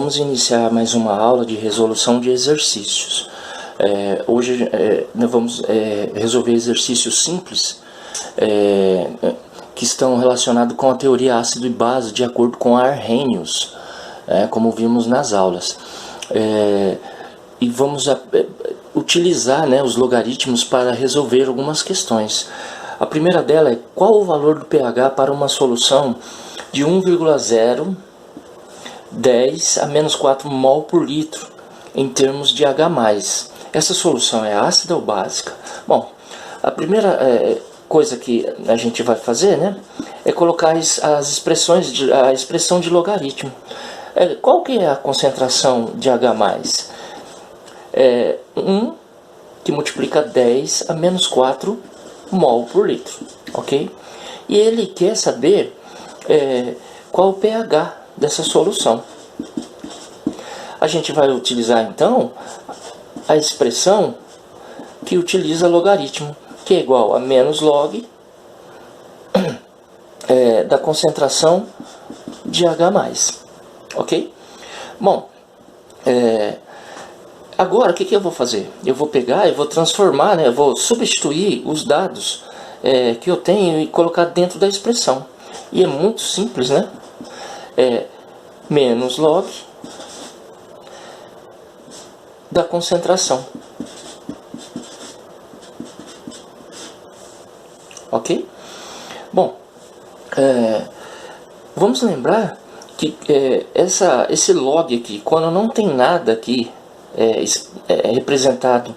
vamos iniciar mais uma aula de resolução de exercícios. Hoje nós vamos resolver exercícios simples que estão relacionados com a teoria ácido e base, de acordo com Arrhenius, como vimos nas aulas. E vamos utilizar os logaritmos para resolver algumas questões. A primeira dela é: qual o valor do pH para uma solução de 1,010 a menos 4 mol por litro em termos de H+. Essa solução é ácida ou básica? Bom, a primeira coisa que a gente vai fazer, é colocar as expressões a expressão de logaritmo. Qual que é a concentração de H+? 1 que multiplica 10 a menos 4 mol por litro, ok? E ele quer saber qual o pH dessa solução. A gente vai utilizar então a expressão que utiliza logaritmo, que é igual a menos log da concentração de H+, ok? Bom, agora o que eu vou fazer? Eu vou pegar e vou transformar, eu vou substituir os dados que eu tenho e colocar dentro da expressão. E é muito simples, menos log da concentração. Ok? Bom, vamos lembrar que esse log aqui, quando não tem nada aqui representado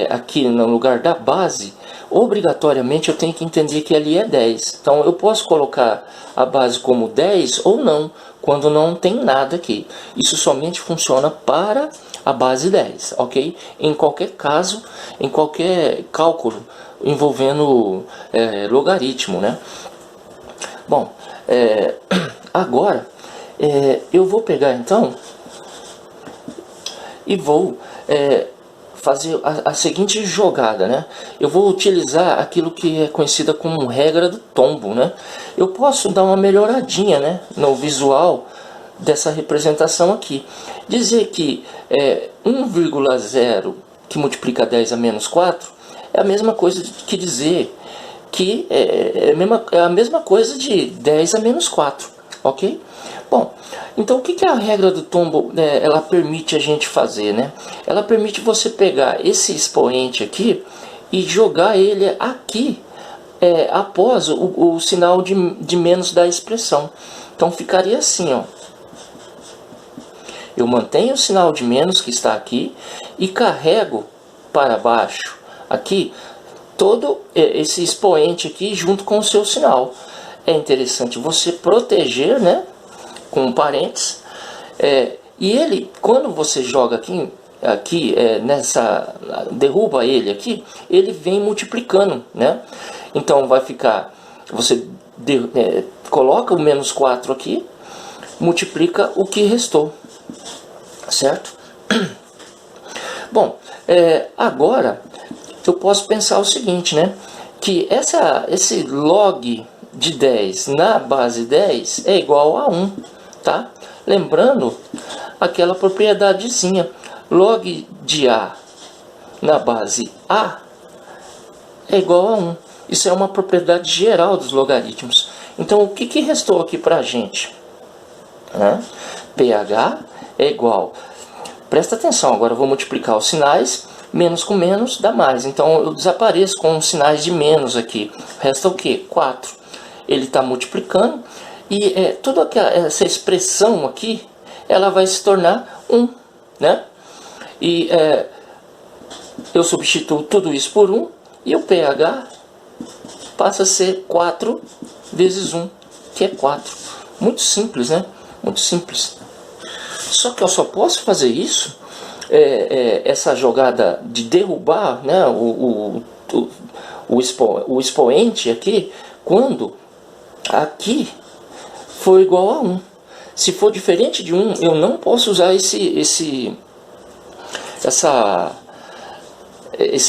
aqui no lugar da base, obrigatoriamente eu tenho que entender que ali é 10. Então eu posso colocar a base como 10 ou não, quando não tem nada aqui. Isso somente funciona para a base 10, ok? Em qualquer caso, em qualquer cálculo envolvendo logaritmo, Bom, agora eu vou pegar então e vou fazer a seguinte jogada, Eu vou utilizar aquilo que é conhecida como regra do tombo, Eu posso dar uma melhoradinha, no visual dessa representação aqui. Dizer que 1,0 que multiplica 10 a menos 4 é a mesma coisa que dizer que é a mesma coisa de 10 a menos 4, ok? Bom, então o que a regra do tombo ela permite a gente fazer, Ela permite você pegar esse expoente aqui e jogar ele aqui após o sinal de menos da expressão. Então ficaria assim, ó. Eu mantenho o sinal de menos que está aqui e carrego para baixo aqui todo esse expoente aqui junto com o seu sinal. É interessante você proteger, com parênteses, e ele, quando você joga aqui derruba ele aqui, ele vem multiplicando, Então vai ficar, você coloca o menos 4 aqui, multiplica o que restou, certo? Bom, agora eu posso pensar o seguinte, que esse log de 10 na base 10 é igual a 1, tá? Lembrando aquela propriedadezinha, log de A na base A é igual a 1. Isso é uma propriedade geral dos logaritmos. Então o que restou aqui para a gente? pH é igual, presta atenção, agora eu vou multiplicar os sinais, menos com menos dá mais, então eu desapareço com os sinais de menos aqui, resta o que? 4. Ele está multiplicando e toda essa expressão aqui, ela vai se tornar 1, E eu substituo tudo isso por 1 e o pH passa a ser 4 vezes 1, que é 4. Muito simples, Muito simples. Só que eu só posso fazer isso, essa jogada de derrubar o expoente aqui, quando aqui for igual a 1. Se for diferente de 1, eu não posso usar esse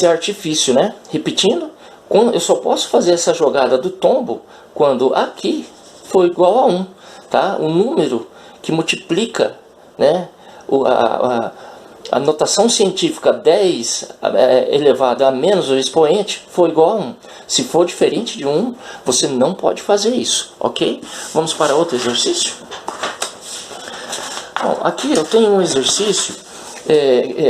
artifício, Repetindo, eu só posso fazer essa jogada do tombo quando aqui for igual a 1, tá? O número que multiplica né? A notação científica 10 elevado a menos o expoente for igual a 1. Se for diferente de 1, você não pode fazer isso, ok? Vamos para outro exercício? Bom, aqui eu tenho um exercício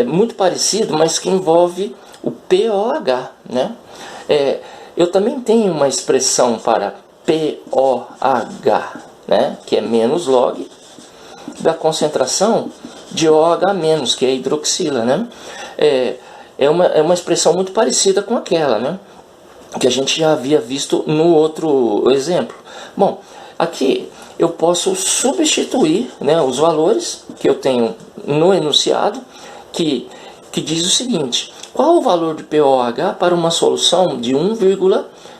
muito parecido, mas que envolve o POH, né? Eu também tenho uma expressão para POH, né? Que é menos log da concentração de OH-, que é a hidroxila, né? É uma expressão muito parecida com aquela, né? Que a gente já havia visto no outro exemplo. Bom, aqui eu posso substituir, né, os valores que eu tenho no enunciado, que diz o seguinte: qual o valor de POH para uma solução de 1,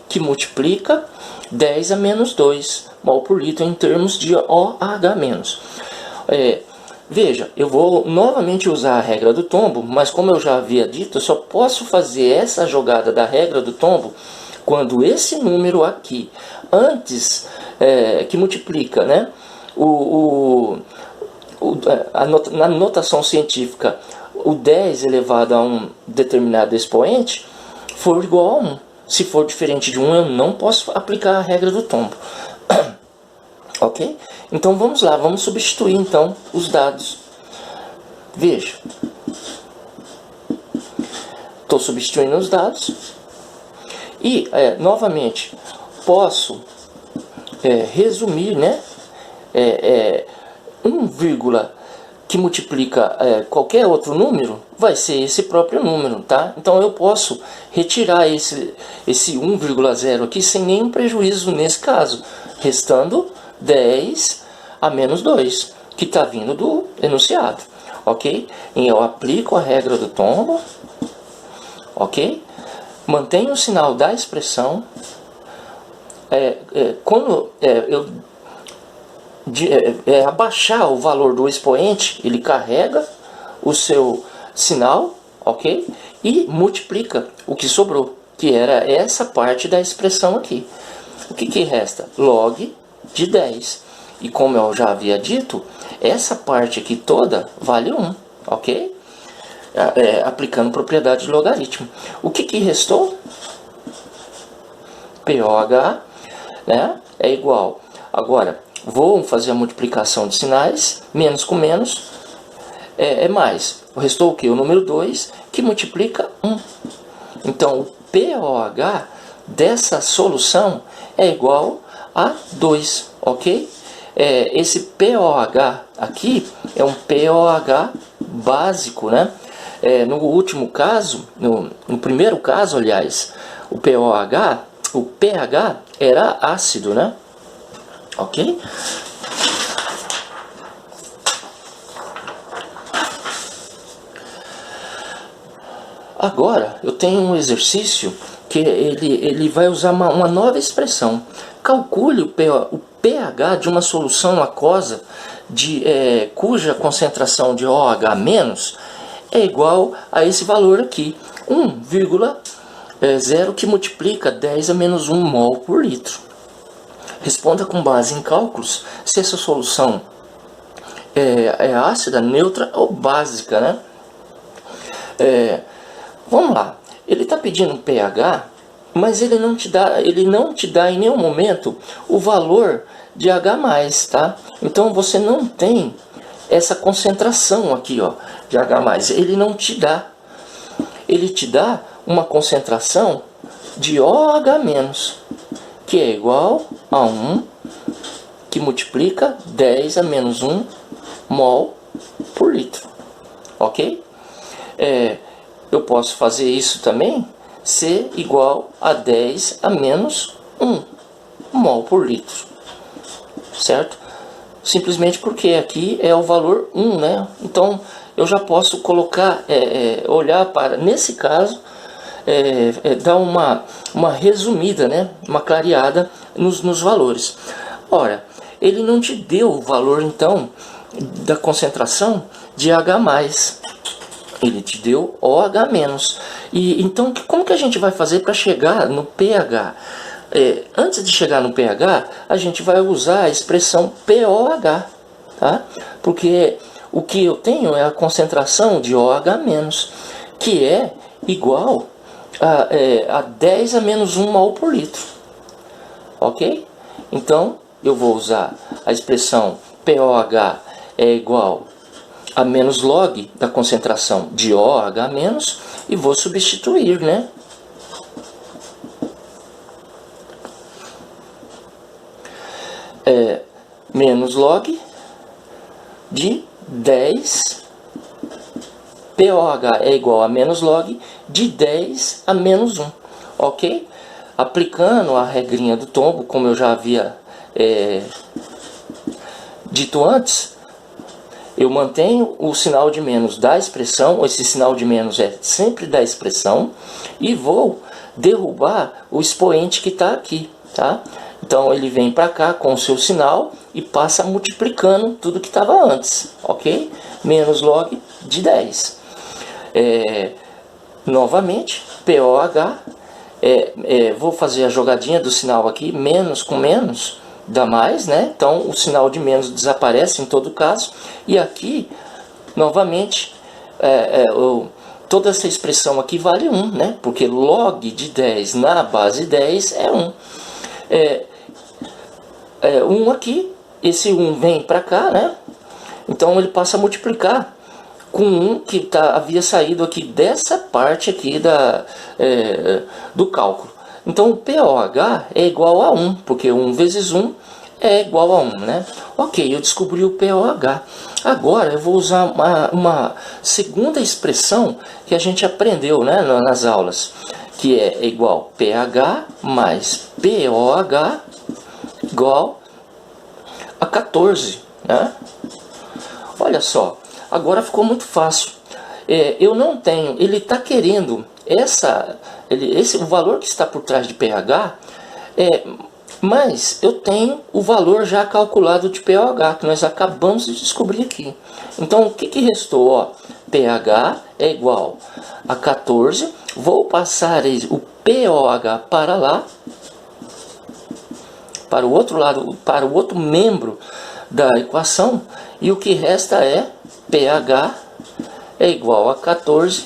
que multiplica 10 a menos 2 mol por litro em termos de OH-. Veja, eu vou novamente usar a regra do tombo, mas como eu já havia dito, eu só posso fazer essa jogada da regra do tombo quando esse número aqui, antes que multiplica, né, na notação científica, o 10 elevado a um determinado expoente, for igual a 1. Se for diferente de 1, eu não posso aplicar a regra do tombo. Ok? Então vamos lá, vamos substituir então os dados. Veja, estou substituindo os dados e novamente posso resumir, né? 1, que multiplica qualquer outro número vai ser esse próprio número, tá? Então eu posso retirar esse 1,0 aqui sem nenhum prejuízo nesse caso, restando 10 a menos 2, que está vindo do enunciado, ok? E eu aplico a regra do tombo, ok? Mantenho o sinal da expressão. Quando eu abaixar o valor do expoente, ele carrega o seu sinal, ok? E multiplica o que sobrou, que era essa parte da expressão aqui. O que resta? Log de 10. E como eu já havia dito, essa parte aqui toda vale 1, ok? Aplicando propriedade de logaritmo. O que restou? POH, né, é igual. Agora, vou fazer a multiplicação de sinais, menos com menos é mais. Restou o que? O número 2, que multiplica 1. Então, o POH dessa solução é igual a 2, ok? Esse POH aqui é um POH básico, né? No último caso, no primeiro caso, aliás, o pH era ácido, né? Ok? Agora, eu tenho um exercício que ele vai usar uma nova expressão. Calcule o pH de uma solução aquosa cuja concentração de OH- é igual a esse valor aqui, 1,0, que multiplica 10 a menos 1 mol por litro. Responda com base em cálculos se essa solução é ácida, neutra ou básica, né? Vamos lá, ele está pedindo um pH, mas ele não te dá em nenhum momento o valor de H+, tá? Então você não tem essa concentração aqui, ó, de H+, ele não te dá. Ele te dá uma concentração de OH-, que é igual a 1, que multiplica 10 a menos 1 mol por litro, ok? Eu posso fazer isso também, ser igual a 10 a menos 1 mol por litro, certo? Simplesmente porque aqui é o valor 1, né? Então eu já posso colocar, olhar para, nesse caso, dar uma resumida, né? Uma clareada nos valores. Ora, ele não te deu o valor então da concentração de H+, ele te deu OH-. E então como que a gente vai fazer para chegar no pH? Antes de chegar no pH, a gente vai usar a expressão POH, tá? Porque o que eu tenho é a concentração de OH-, que é igual a 10 a menos 1 mol por litro. Ok? Então, eu vou usar a expressão POH é igual a menos log da concentração de OH- e vou substituir, né? Menos log de 10, POH é igual a menos log de 10 a menos 1, ok? Aplicando a regrinha do tombo, como eu já havia dito antes, eu mantenho o sinal de menos da expressão, esse sinal de menos é sempre da expressão, e vou derrubar o expoente que está aqui, tá? Então ele vem para cá com o seu sinal e passa multiplicando tudo que estava antes, ok? Menos log de 10. Novamente, POH, vou fazer a jogadinha do sinal aqui, menos com menos dá mais, né? Então o sinal de menos desaparece em todo caso. E aqui, novamente, toda essa expressão aqui vale 1, né? Porque log de 10 na base 10 é 1. 1 aqui, esse 1 vem para cá, né? Então ele passa a multiplicar com 1 que havia saído aqui dessa parte aqui do cálculo. Então o POH é igual a 1, porque 1 vezes 1 é igual a 1, né? Ok, eu descobri o POH. Agora eu vou usar uma segunda expressão que a gente aprendeu, né, nas aulas, que é igual pH mais POH igual a 14, né? Olha só, agora ficou muito fácil. Eu não tenho, ele está querendo o valor que está por trás de pH, mas eu tenho o valor já calculado de POH, que nós acabamos de descobrir aqui. Então o que restou? Ó, pH é igual a 14, vou passar o POH para lá, para o outro lado, para o outro membro da equação, e o que resta é pH é igual a 14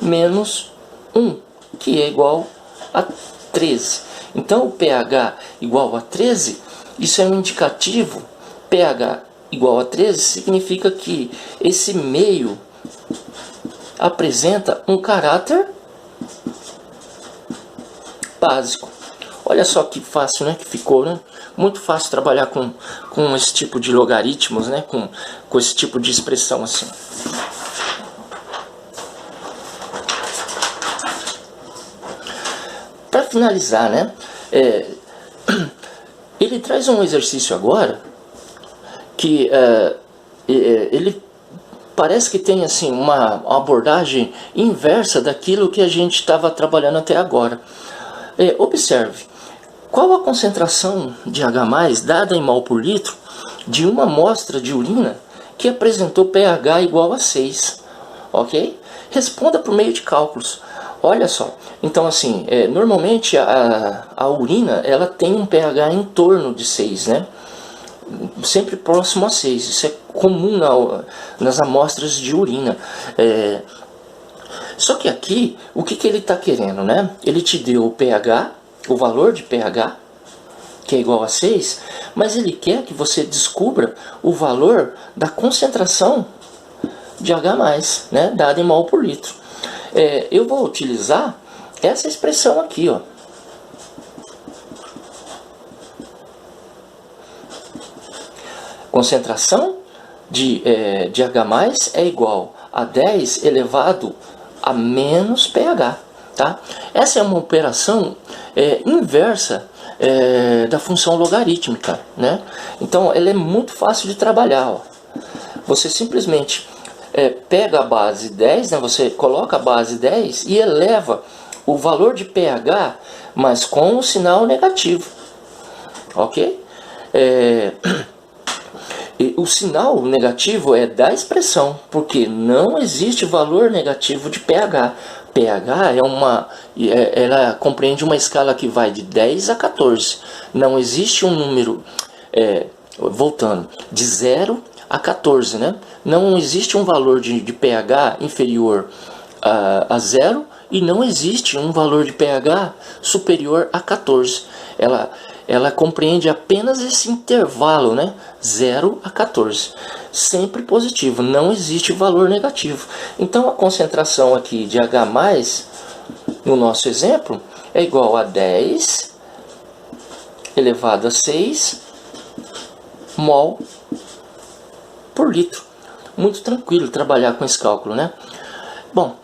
menos 1, que é igual a 13. Então o pH igual a 13, isso é um indicativo. pH igual a 13 significa que esse meio apresenta um caráter básico. Olha só que fácil, né, que ficou, né? Muito fácil trabalhar com esse tipo de logaritmos, né? Com esse tipo de expressão assim. Para finalizar, né? Ele traz um exercício agora que ele parece que tem assim uma abordagem inversa daquilo que a gente estava trabalhando até agora. Observe, qual a concentração de H+ dada em mol por litro de uma amostra de urina que apresentou pH igual a 6? Ok? Responda por meio de cálculos. Olha só, então assim, normalmente a urina ela tem um pH em torno de 6, né? Sempre próximo a 6. Isso é comum nas amostras de urina. Só que aqui, o que ele está querendo, né? Ele te deu o pH, o valor de pH, que é igual a 6, mas ele quer que você descubra o valor da concentração de H+, né? Dada em mol por litro. Eu vou utilizar essa expressão aqui, ó. Concentração de H+ é igual a 10 elevado a menos pH. Tá? Essa é uma operação inversa da função logarítmica, né? Então ela é muito fácil de trabalhar. Ó. Você simplesmente pega a base 10, né? Você coloca a base 10 e eleva o valor de pH, mas com o sinal negativo. Ok? E o sinal negativo é da expressão, porque não existe valor negativo de pH. pH ela compreende uma escala que vai de 10 a 14. Não existe um número, voltando, de 0 a 14, né? Não existe um valor de pH inferior a 0 e não existe um valor de pH superior a 14. Ela compreende apenas esse intervalo, né? 0 a 14. Sempre positivo, não existe valor negativo. Então a concentração aqui de H+, no nosso exemplo, é igual a 10 elevado a 6 mol por litro. Muito tranquilo trabalhar com esse cálculo, né? Bom,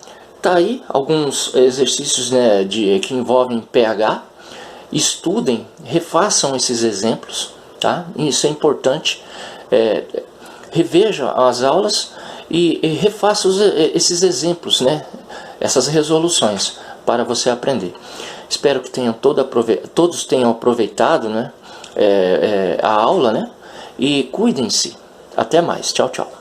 tá aí alguns exercícios, né, que envolvem pH. Estudem, refaçam esses exemplos, tá? Isso é importante. Revejam as aulas e refaçam esses exemplos, né? Essas resoluções para você aprender. Espero que todos tenham aproveitado, né? A aula, né? E cuidem-se. Até mais. Tchau, tchau.